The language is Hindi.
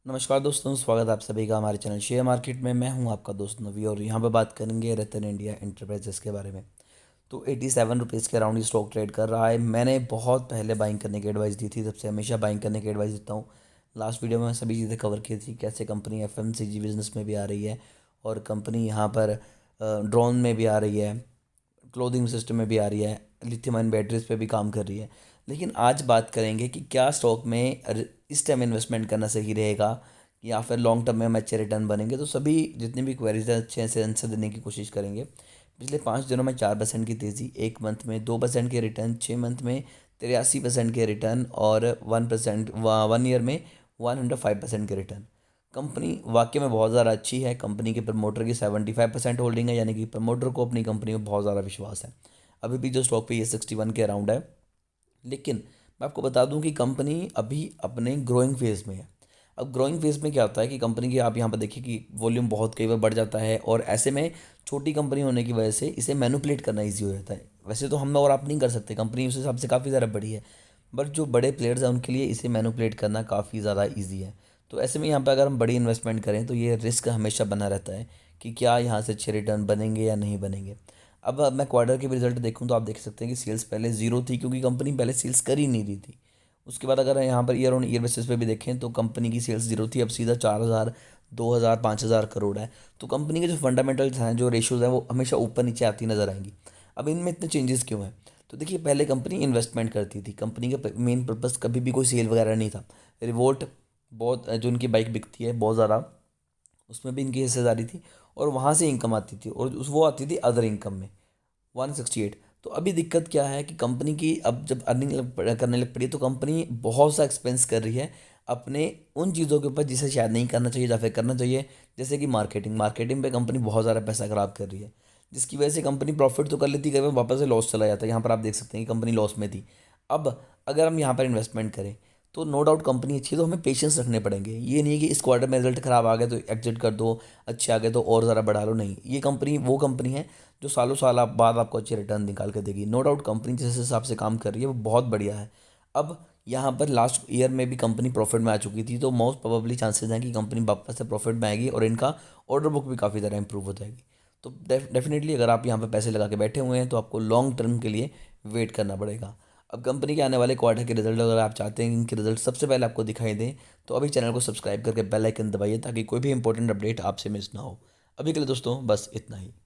नमस्कार दोस्तों, स्वागत है आप सभी का हमारे चैनल शेयर मार्केट में। मैं हूं आपका दोस्त नवी और यहाँ पे बात करेंगे रतन इंडिया एंटरप्राइजेस के बारे में। तो 87 रुपीज़ के अराउंड ये स्टॉक ट्रेड कर रहा है। मैंने बहुत पहले बाइंग करने की एडवाइस दी थी, तब से हमेशा बाइंग करने की एडवाइस देता हूँ। लास्ट वीडियो में मैं सभी चीज़ें कवर की थी, कैसे कंपनी FMCG बिजनेस में भी आ रही है और कंपनी यहाँ पर ड्रोन में भी आ रही है, क्लोथिंग सिस्टम में भी आ रही है, लिथियम आयन बैटरीज पे भी काम कर रही है। लेकिन आज बात करेंगे कि क्या स्टॉक में इस टाइम इन्वेस्टमेंट करना सही रहेगा या फिर लॉन्ग टर्म में हम अच्छे रिटर्न बनेंगे। तो सभी जितनी भी क्वेरीज हैं अच्छे से आंसर देने की कोशिश करेंगे। पिछले 5 दिनों में 4% की तेज़ी, 1 मंथ में 2% के रिटर्न, 6 मंथ में 83% के रिटर्न और 1%, 1 ईयर में 105% के रिटर्न। कंपनी वाकई में बहुत ज़्यादा अच्छी है। कंपनी के प्रमोटर की 75% होल्डिंग है, यानी कि प्रमोटर को अपनी कंपनी में बहुत ज़्यादा विश्वास है। अभी भी जो स्टॉक पे ये 61 के अराउंड है। लेकिन मैं आपको बता दूं कि कंपनी अभी अपने ग्रोइंग फेज़ में है। अब ग्रोइंग फेज़ में क्या होता है कि कंपनी की आप यहाँ पर देखिए कि वॉल्यूम बहुत कई बार बढ़ जाता है और ऐसे में छोटी कंपनी होने की वजह से इसे मैनिपुलेट करना ईजी हो जाता है। वैसे तो हम और आप नहीं कर सकते, कंपनी उस हिसाब से काफ़ी ज़्यादा बड़ी है, बट जो बड़े प्लेयर्स हैं उनके लिए इसे मैनिपुलेट करना काफ़ी ज़्यादा ईजी है। तो ऐसे में यहाँ पर अगर हम बड़ी इन्वेस्टमेंट करें तो ये रिस्क हमेशा बना रहता है कि क्या यहाँ से अच्छे रिटर्न बनेंगे या नहीं बनेंगे। अब मैं क्वार्टर के भी रिजल्ट देखूँ तो आप देख सकते हैं कि सेल्स पहले ज़ीरो थी, क्योंकि कंपनी पहले सेल्स कर ही नहीं रही थी। उसके बाद अगर यहाँ per year on year basis पे भी देखें तो कंपनी की सेल्स ज़ीरो थी, अब सीधा 4,000, 2,000, 5,000 करोड़ है। तो कंपनी के जो फंडामेंटल्स हैं, जो रेशोज़ हैं, वो हमेशा ऊपर नीचे आती नज़र आएंगी। अब इनमें इतने चेंजेस क्यों हैं? तो देखिए, पहले कंपनी इन्वेस्टमेंट करती थी। कंपनी का मेन पर्पस कभी भी कोई सेल वगैरह नहीं था। रिवोल्ट बहुत जो उनकी बाइक बिकती है बहुत ज़्यादा, उसमें भी इनकी हिस्सेदारी थी और वहाँ से इनकम आती थी और वो आती थी अदर इनकम में 168। तो अभी दिक्कत क्या है कि कंपनी की अब जब अर्निंग करने लग पड़ी है तो कंपनी बहुत सा एक्सपेंस कर रही है अपने उन चीज़ों के ऊपर जिसे शायद नहीं करना चाहिए या फिर करना चाहिए। जैसे कि मार्केटिंग मार्केटिंग पे कंपनी बहुत ज़्यादा पैसा खराब कर रही है, जिसकी वजह से कंपनी प्रॉफिट तो कर लेती है, कई बार वापस से लॉस चला जाता है। यहाँ पर आप देख सकते हैं कि कंपनी लॉस में थी। अब अगर हम यहाँ पर इन्वेस्टमेंट करें तो नो डाउट कंपनी अच्छी है, तो हमें पेशेंस रखने पड़ेंगे। ये नहीं है कि इस क्वार्टर में रिजल्ट खराब आ गए तो एग्जिट कर दो, अच्छे आ गए तो और ज़रा बढ़ा लो। नहीं, ये कंपनी वो कंपनी है जो सालों साल आप बाद आपको अच्छे रिटर्न निकाल कर देगी। नो डाउट कंपनी जिस हिसाब से काम कर रही है वो बहुत बढ़िया है। अब यहाँ पर लास्ट ईयर में भी कंपनी प्रॉफिट में आ चुकी थी, तो मोस्ट प्रोबेबली चांसेस हैं कि कंपनी वापस से प्रॉफिट में आएगी और इनका ऑर्डर बुक भी काफ़ी ज़्यादा इंप्रूव हो जाएगी। तो डेफिनेटली अगर आप यहाँ पर पैसे लगा के बैठे हुए हैं तो आपको लॉन्ग टर्म के लिए वेट करना पड़ेगा। अब कंपनी के आने वाले क्वार्टर के रिजल्ट अगर आप चाहते हैं इनके रिजल्ट सबसे पहले आपको दिखाई दें तो अभी चैनल को सब्सक्राइब करके बेल आइकन दबाइए ताकि कोई भी इंपॉर्टेंट अपडेट आपसे मिस ना हो। अभी के लिए दोस्तों बस इतना ही।